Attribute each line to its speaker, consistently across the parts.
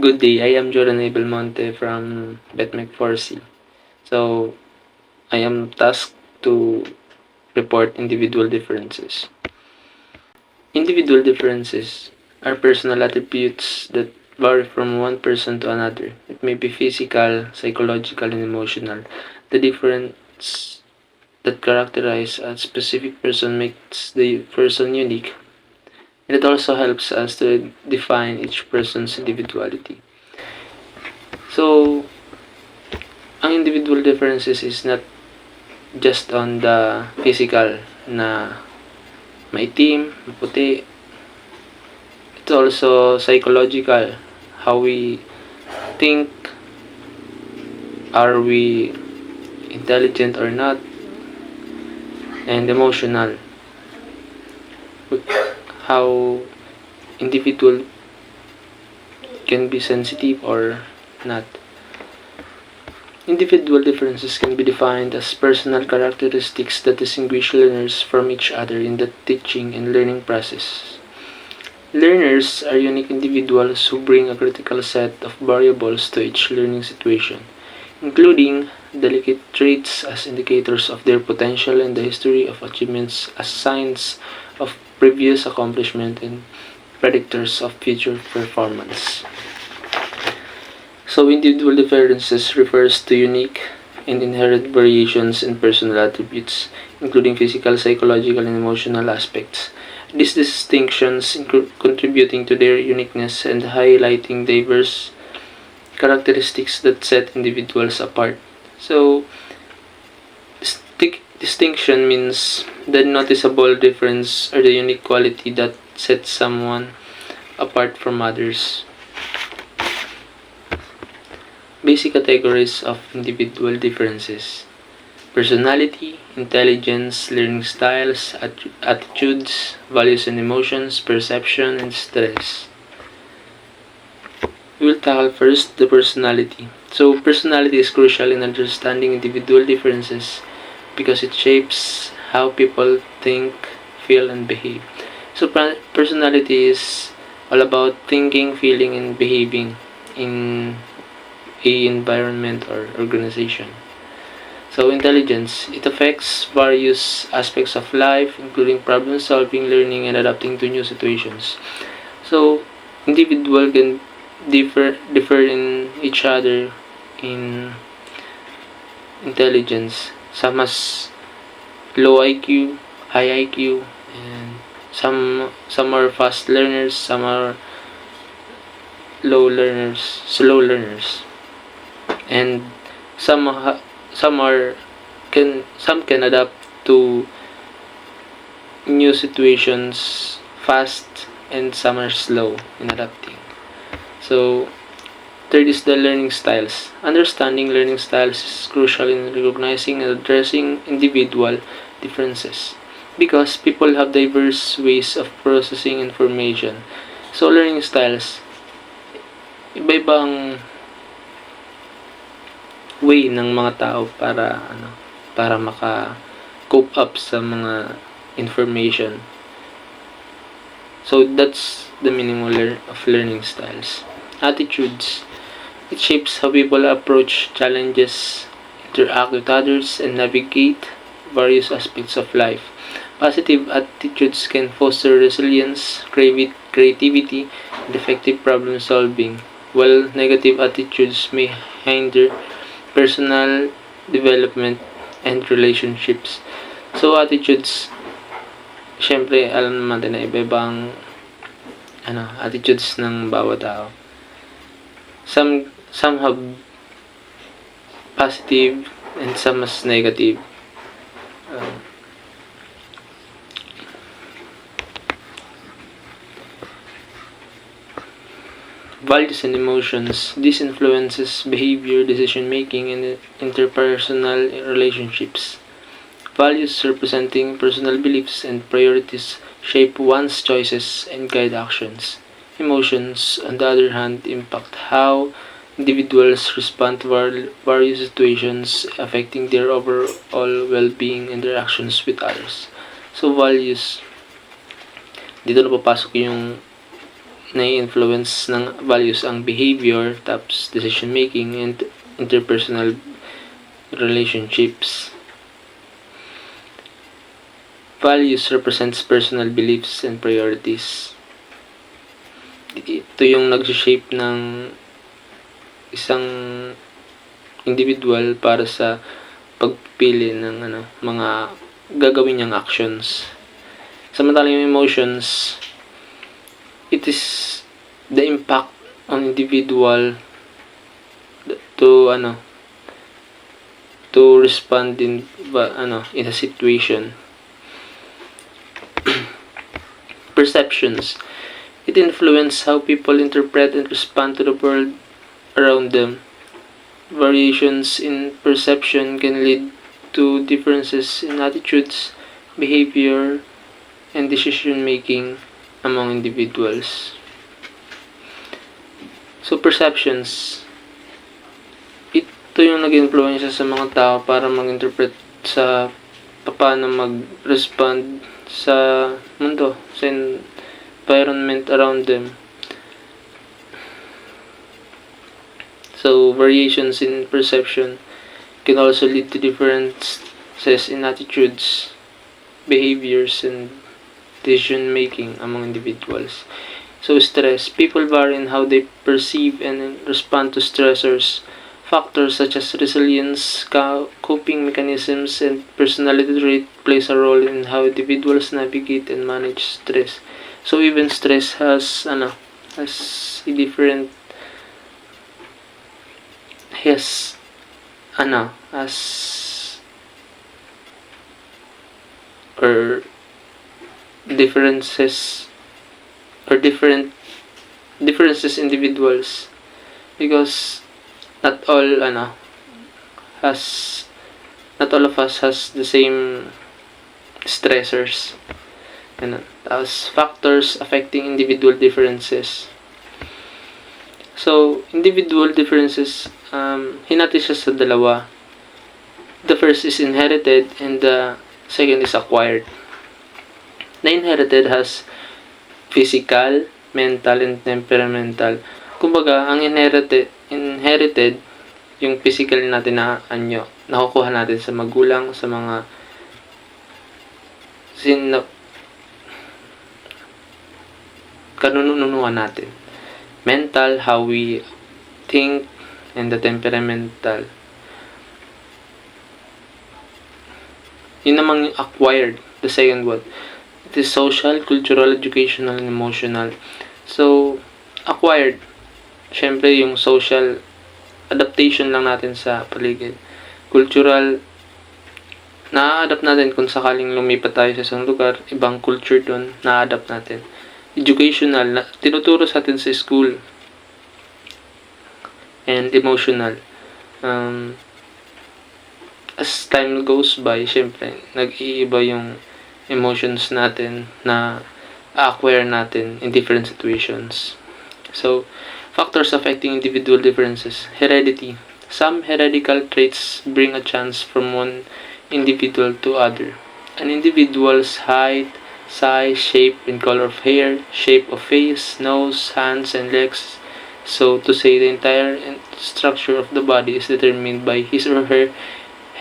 Speaker 1: Good day, I am Jordan Abelmonte from BetMec4C. So, I am tasked to report individual differences. Individual differences are personal attributes that vary from one person to another. It may be physical, psychological, and emotional. The difference that characterize a specific person makes the person unique, and it also helps us to define each person's individuality. So, ang individual differences is not just on the physical na maitim, maputi. It's also psychological. How we think, are we intelligent or not, and emotional. How individual can be sensitive or not. Individual differences can be defined as personal characteristics that distinguish learners from each other in the teaching and learning process. Learners are unique individuals who bring a critical set of variables to each learning situation, including delicate traits as indicators of their potential and the history of achievements as signs of previous accomplishment and predictors of future performance. So individual differences refers to unique and inherent variations in personal attributes, including physical, psychological, and emotional aspects. These distinctions contributing to their uniqueness and highlighting diverse characteristics that set individuals apart. So, distinction means the noticeable difference or the unique quality that sets someone apart from others. Basic categories of individual differences: personality, intelligence, learning styles, attitudes, values and emotions, perception, and stress. We will tackle first the personality. So, personality is crucial in understanding individual differences because it shapes how people think, feel, and behave. So, personality is all about thinking, feeling, and behaving in a environment or organization. So intelligence, it affects various aspects of life, including problem solving, learning, and adapting to new situations. So individual can differ in each other in intelligence. Some has low IQ, high IQ, and some are fast learners, some are slow learners, and some some are some can adapt to new situations fast, and some are slow in adapting. So third is the learning styles. Understanding learning styles is crucial in recognizing and addressing individual differences because people have diverse ways of processing information. So learning styles, iba-ibang way ng mga tao para maka cope up sa mga information. So that's the meaning of learning styles. Attitudes, it shapes how people approach challenges, interact with others, and navigate various aspects of life. Positive attitudes can foster resilience, creativity, and effective problem solving, while negative attitudes may hinder personal development and relationships. So attitudes, syempre alam naman natin na iba-ibang attitudes ng bawat tao. Some have positive and some has negative. Values and emotions. This influences behavior, decision making, and interpersonal relationships. Values, representing personal beliefs and priorities, shape one's choices and guide actions. Emotions, on the other hand, impact how individuals respond to various situations, affecting their overall well-being and their actions with others. So values, dito na papasok yung na-influence ng values ang behavior, tapos decision making, and interpersonal relationships. Values represents personal beliefs and priorities. Ito yung nag-shape ng isang individual para sa pagpili ng mga gagawin niyang actions. Samantalang yung emotions, it is the impact on individual to to respond in a situation. Perceptions, it influences how people interpret and respond to the world around them. Variations in perception can lead to differences in attitudes, behavior, and decision making among individuals. So perceptions, ito yung nag-influence sa mga tao para mag-interpret sa paano mag-respond sa mundo, sa environment around them. So variations in perception can also lead to differences in attitudes, behaviors, and decision making among individuals. So stress, people vary in how they perceive and respond to stressors. Factors such as resilience, coping mechanisms, and personality trait plays a role in how individuals navigate and manage stress. So even stress has a different has or differences or differences individuals, because not all of us has the same stressors. As factors affecting individual differences. So individual differences, hinati siya sa dalawa. The first is inherited and the second is acquired. The inherited has physical, mental, and temperamental. Kumbaga, ang inherited yung physical natin na nakukuha natin sa magulang, sa mga kanununuan natin. Mental, how we think, and the temperamental. Yun namang acquired, the second one. It is social, cultural, educational, and emotional. So, acquired, syempre yung social, adaptation lang natin sa paligid. Cultural, na-adapt natin kung sakaling lumipat tayo sa isang lugar, ibang culture doon, na-adapt natin. Educational, tinuturo sa atin sa school. And emotional, as time goes by, syempre, nag-iiba yung emotions natin na acquire natin in different situations. So, factors affecting individual differences. Heredity. Some hereditary traits bring a chance from one individual to other. An individual's height, size, shape, and color of hair, shape of face, nose, hands, and legs, so to say the entire structure of the body is determined by his or her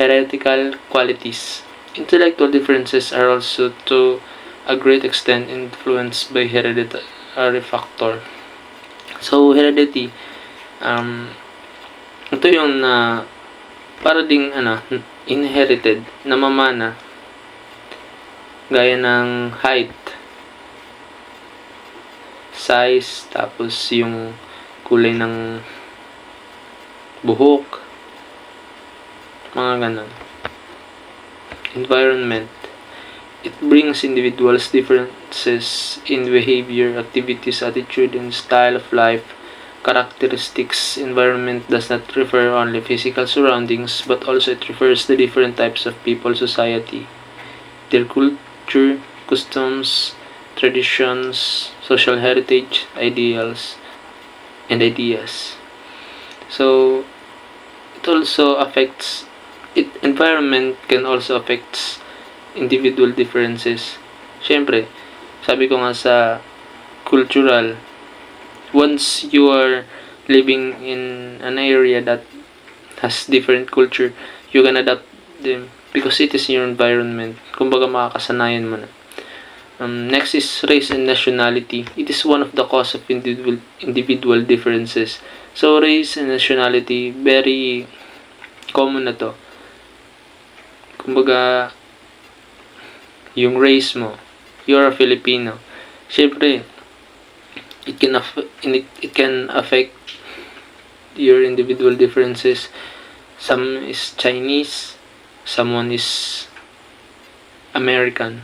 Speaker 1: hereditary qualities. Intellectual differences are also to a great extent influenced by hereditary factor. So heredity, ito yung para ding inherited, namamana, gaya ng height, size, tapos yung kulay ng buhok, mga ganun. Environment, it brings individuals differences in behavior, activities, attitude, and style of life. Characteristics. Environment does not refer only physical surroundings, but also it refers to different types of people, society, their culture, customs, traditions, social heritage, ideals, and ideas. So it also affects environment can also affect individual differences. Syempre, sabi ko nga sa cultural, Once you are living in an area that has different culture, you can adapt them because it is your environment. Kumbaga makakasanayan mo na. Next is race and nationality. It is one of the cause of individual differences. So race and nationality, very common na to. Kumbaga, yung race mo, you're a Filipino. Siyempre, it can affect your individual differences. Some is Chinese, someone is American.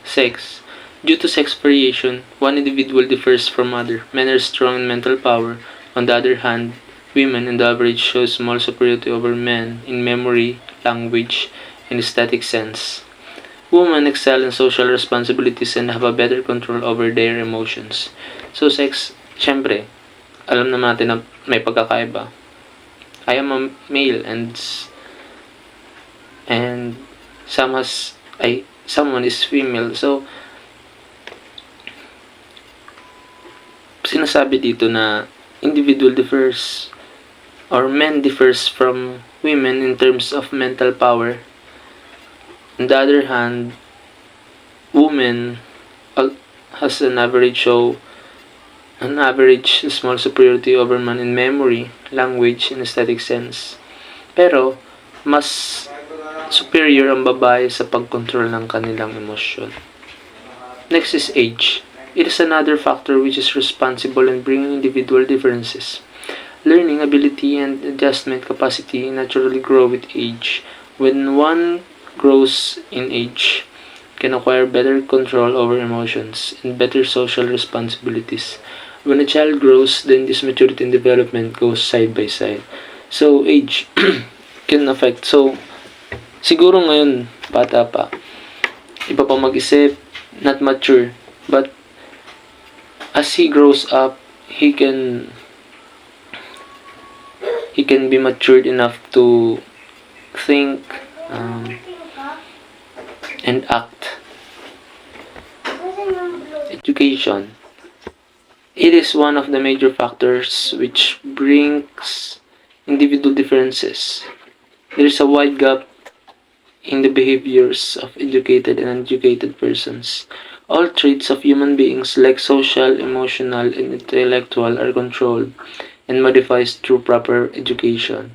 Speaker 1: Sex. Due to sex variation, one individual differs from other. Men are strong in mental power. On the other hand, women on the average show small superiority over men in memory, language, and aesthetic sense. Women excel in social responsibilities and have a better control over their emotions. So sex, syempre, alam naman natin na may pagkakaiba. I am a male and someone is female. So sinasabi dito na individual differs or men differs from women in terms of mental power. On the other hand, women has an average small superiority over man in memory, language, and aesthetic sense. Pero, mas superior ang babae sa pagkontrol ng kanilang emosyon. Next is age. It is another factor which is responsible in bringing individual differences. Learning ability and adjustment capacity naturally grow with age. When one grows in age, can acquire better control over emotions and better social responsibilities. When a child grows, then this maturity and development goes side by side. So, age can affect. So, siguro ngayon, bata pa, iba pa mag-isip, not mature. But, as he grows up, he can be matured enough to think and act. Education. It is one of the major factors which brings individual differences. There is a wide gap in the behaviors of educated and uneducated persons. All traits of human beings like social, emotional, and intellectual are controlled and modified through proper education.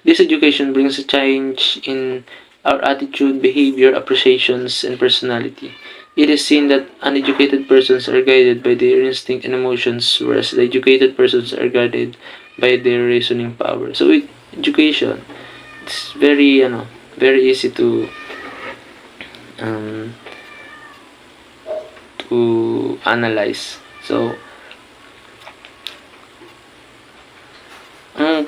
Speaker 1: This education brings a change in our attitude, behavior, appreciations, and personality. It is seen that uneducated persons are guided by their instinct and emotions, whereas the educated persons are guided by their reasoning power. So, with education, it's very easy um, to analyze. So, ang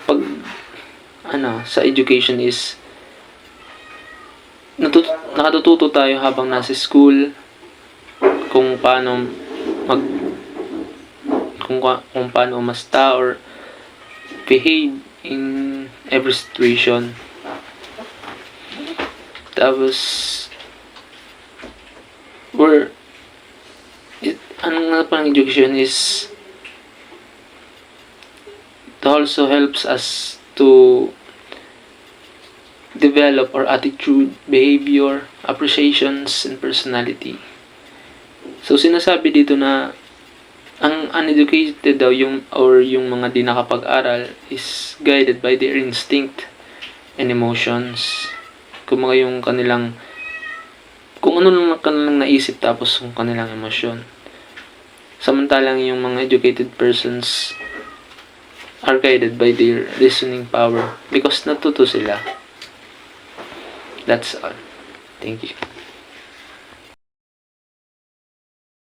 Speaker 1: sa education is nakatututo tayo habang nasa school kung paano kung paano umasta or behave in every situation. Tapos ang pang education is it also helps us to develop our attitude, behavior, appreciations, and personality. So, sinasabi dito na ang uneducated daw yung mga di nakapag-aral is guided by their instinct and emotions. Kung mga yung kung ano lang kanilang naisip tapos yung kanilang emosyon. Samantalang yung mga educated persons are guided by their reasoning power because natuto sila. That's all. Thank you.